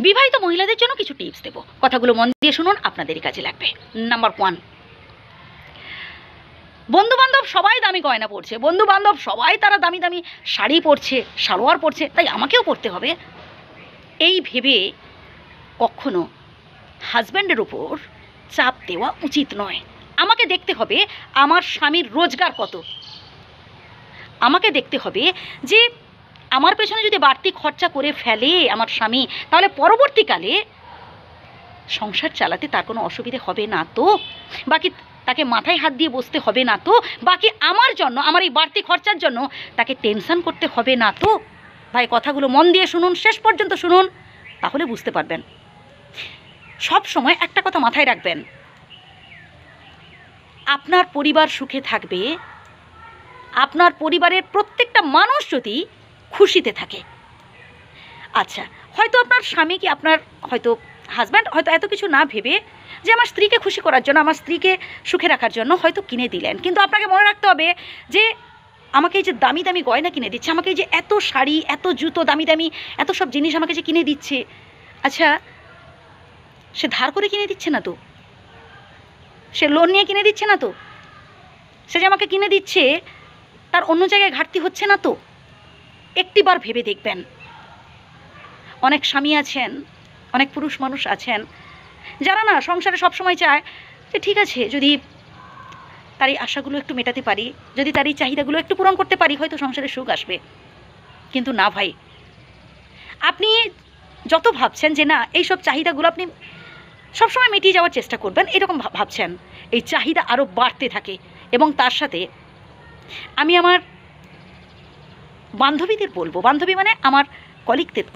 বিবাহিত মহিলাদের জন্য কিছু টিপস দেব, কথাগুলো মন দিয়ে শুনুন, আপনাদেরই কাজে লাগবে। নাম্বার 1, বন্ধু বান্ধব সবাই দামি গয়না পরছে, বন্ধু বান্ধব সবাই তারা দামি দামি শাড়ি পরছে, সালোয়ার পরছে, তাই আমাকেও পরতে হবে, এই ভেবে কখনো হাজব্যান্ডের উপর চাপ দেওয়া উচিত নয়। আমাকে দেখতে হবে আমার স্বামীর রোজগার কত, আমাকে দেখতে হবে যে আমার পেছনে যদি বাড়তি খরচা করে ফেলে আমার স্বামী, তাহলে পরবর্তীকালে সংসার চালাতে তার কোনো অসুবিধে হবে না তো, বাকি তাকে মাথায় হাত দিয়ে বসতে হবে না তো, বাকি আমার জন্য, আমার এই বাড়তি খরচার জন্য তাকে টেনশন করতে হবে না তো। ভাই কথাগুলো মন দিয়ে শুনুন, শেষ পর্যন্ত শুনুন, তাহলে বুঝতে পারবেন। সব সময় একটা কথা মাথায় রাখবেন, আপনার পরিবার সুখে থাকবে আপনার পরিবারের প্রত্যেকটা মানুষ যদি খুশিতে থাকে। আচ্ছা, হয়তো আপনার স্বামী কি আপনার হয়তো হাজব্যান্ড হয়তো এত কিছু না ভেবে যে আমার স্ত্রীকে খুশি করার জন্য, আমার স্ত্রীকে সুখে রাখার জন্য হয়তো কিনে দিলেন, কিন্তু আপনাকে মনে রাখতে হবে যে আমাকে এই যে দামি দামি গয়না কিনে দিচ্ছে, আমাকে এই যে এত শাড়ি, এত জুতো, দামি দামি এত সব জিনিস আমাকে যে কিনে দিচ্ছে, আচ্ছা সে ধার করে কিনে দিচ্ছে না তো, সে লোন নিয়ে কিনে দিচ্ছে না তো, সে যে আমাকে কিনে দিচ্ছে তার অন্য জায়গায় ঘাটতি হচ্ছে না তো। একটিবার ভেবে দেখবেন। অনেক স্বামী আছেন, অনেক পুরুষ মানুষ আছেন যারা না সংসারে সবসময় চায় যে ঠিক আছে, যদি তার এই আশাগুলো একটু মেটাতে পারি, যদি তার এই চাহিদাগুলো একটু পূরণ করতে পারি, হয়তো সংসারে সুখ আসবে। কিন্তু না ভাই, আপনি যত ভাবছেন যে না এইসব চাহিদাগুলো আপনি সবসময় মিটিয়ে যাওয়ার চেষ্টা করবেন, এরকম ভাবছেন, এই চাহিদা আরও বাড়তে থাকে। এবং তার সাথে আমি আমার বান্ধবীদের বলবো, বান্ধবী মানে আমার কলিগদের